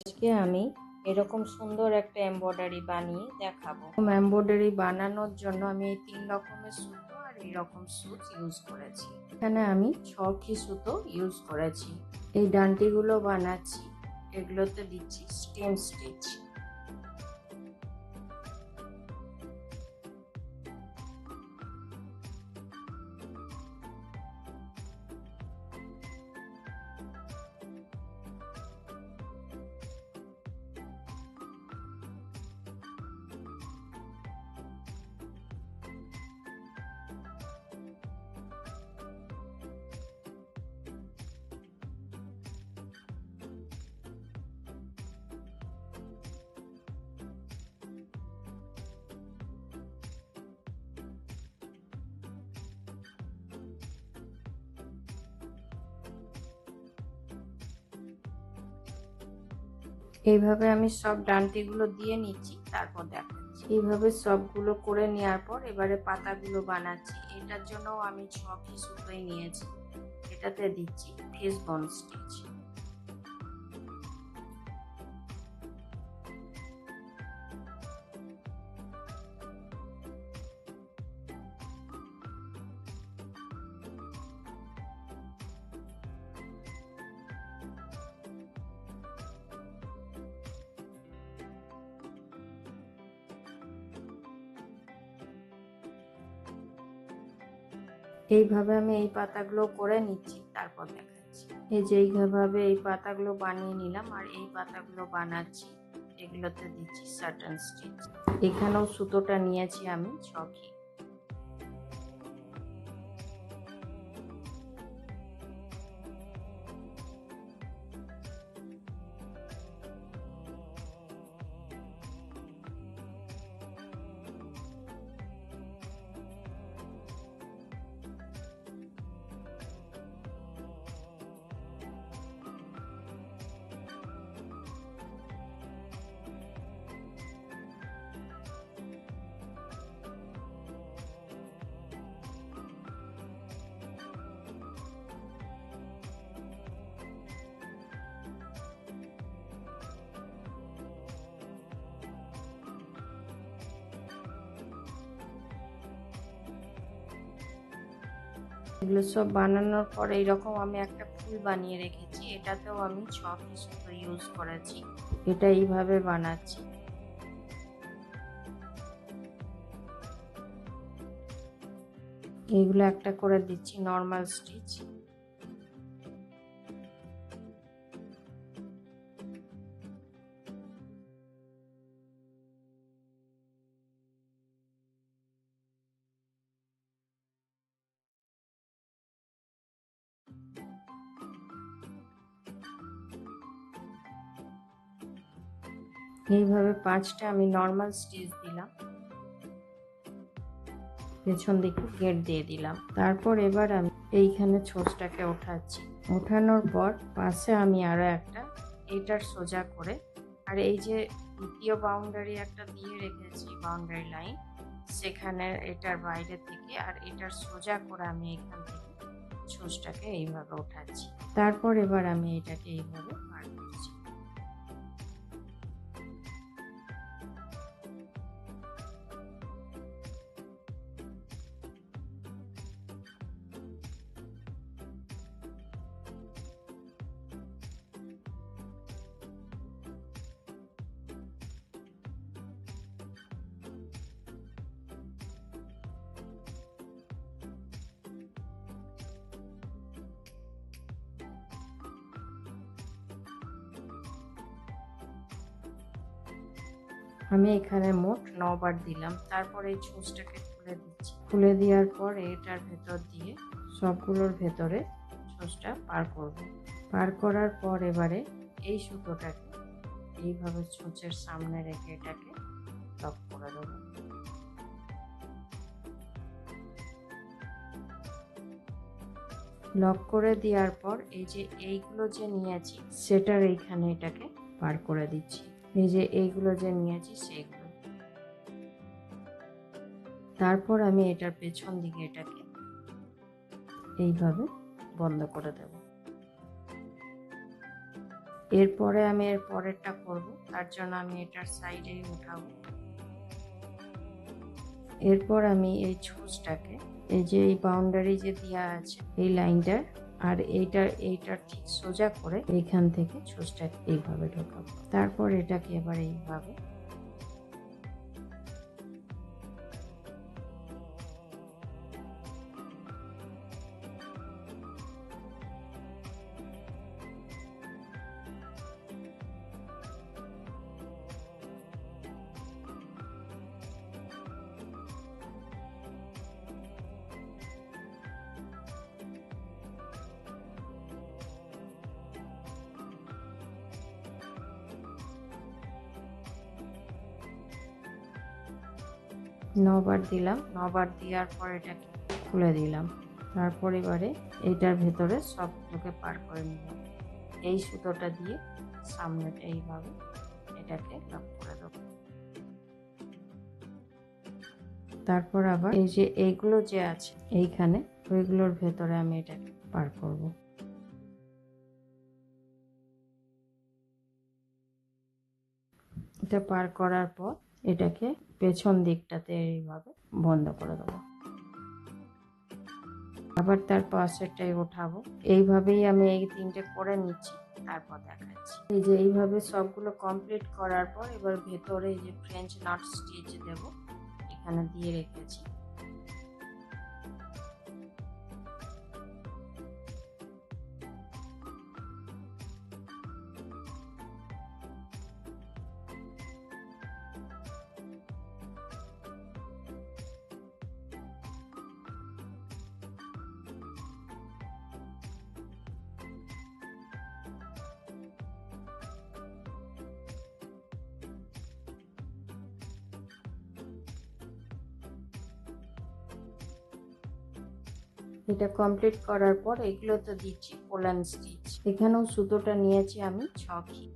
আজকে আমি এরকম সুন্দর একটা এমব্রয়ডারি বানিয়ে দেখাবো। এমব্রয়ডারি বানানোর জন্য আমি এই 3 রকমের সুতো আর এইরকম সুচ ইউজ করেছি। এখানে আমি 6 সুতো ইউজ করেছি। এই ডান্টিগুলো বানাচ্ছি, এগুলোতে দিচ্ছি স্টেম স্টিচ। এইভাবে আমি সব ডান্টিগুলো দিয়ে নিচ্ছি, তারপর দেখাচ্ছি। এইভাবে সবগুলো করে নেওয়ার পর এবারে পাতাগুলো বানাচ্ছি। এটার জন্য আমি 6 সুতোই নিয়েছি। এটাতে দিচ্ছি ফেস বন স্টিচ। এইভাবে আমি এই পাতাগুলো করে নিচ্ছি, তারপর দেখাচ্ছি। এই যে এইভাবে এই পাতাগুলো বানিয়ে নিলাম আর এই পাতাগুলো বানাচ্ছি। এগুলোতে দিচ্ছি সাটন স্টিচ। এখানেও সুতোটা নিয়েছি আমি 6। এগুলো সব বানানোর পর এইরকম আমি একটা ফুল বানিয়ে রেখেছি। এটাতেও আমি 6 সুতো ইউজ করেছি। এটা এইভাবে বানাচ্ছি। এইগুলো একটা করে দিচ্ছি নর্মাল স্টিচ। এইভাবে 5টা আমি নর্মাল স্টিচ দিলাম, পেছন দিকে গেট দিয়ে দিলাম। তারপর এবার আমি এইখানে ছোঁচটাকে ওঠাচ্ছি। ওঠানোর পর পাশে আমি আরো একটা এইটার সোজা করে, আর এই যে দ্বিতীয় বাউন্ডারি একটা দিয়ে রেখেছি বাউন্ডারি লাইন, সেখানে এটার বাইরে থেকে আর এটার সোজা করে আমি এখান থেকে ছোঁচটাকে এইভাবে ওঠাচ্ছি। তারপর এবার আমি এটাকে এইভাবে পার করছি। আমি এখানে মোট 9 বার দিলাম। তারপর এই ছোঁচটাকে খুলে দিচ্ছি। খুলে দেওয়ার পর এটার ভেতর দিয়ে সবগুলোর ভেতরে ছোঁচটা পার করব। পার করার পর এবারে এই সুতোটাকে এইভাবে ছোঁচের সামনে রেখে এটাকে লক করে দেবো। লক করে দেওয়ার পর এই যে এইগুলো যে নিয়েছি সেটার এইখানে এটাকে পার করে দিচ্ছি। এই যে এইগুলো যে নিয়েছি সেইগুলো। তারপর আমি এটার পেছন দিকে এটাকে এইভাবে বন্ধ করে দেব। এরপরে আমি এর পরেরটা করব, তার জন্য আমি এটার সাইডেই উঠাবো। এরপর আমি এই ছুঁচটাকে, এই যে এই বাউন্ডারি যে দেওয়া আছে এই লাইনটার আর এইটার ঠিক সোজা করে এইখান থেকে ছুঁচটা এইভাবে ঢোকাবো। তারপর এটাকে এবার এইভাবে নবার দিলাম। নবার দেওয়ার পর এটাকে খুলে দিলাম। তারপর এবারে এইটার ভেতরে সবগুলোকে পার করে নিলাম। এই সুতোটা দিয়ে সামনেটা এইভাবে এটাকে লক করে দেবো। তারপর আবার এই যে এইগুলো যে আছে এইখানে, ওইগুলোর ভেতরে আমি এটাকে পার করব। এটা পার করার পর এটাকে পেছন দিকটাতে এইভাবে বন্ধ করে দেবো। আবার তার পাশেরটাই ওঠাবো। এইভাবেই আমি এই তিনটে করে নিচ্ছি, তারপর দেখাচ্ছি। এই যে এইভাবে সবগুলো কমপ্লিট করার পর এবার ভেতরে এই যে ফ্রেঞ্চ নট স্টিচ দেব, এখানে দিয়ে রেখেছি। এটা কমপ্লিট করার পর এগুলো তো দিচ্ছি পোলান স্টিচ। এখানেও সুতোটা নিয়েছি আমি 6 ঘি।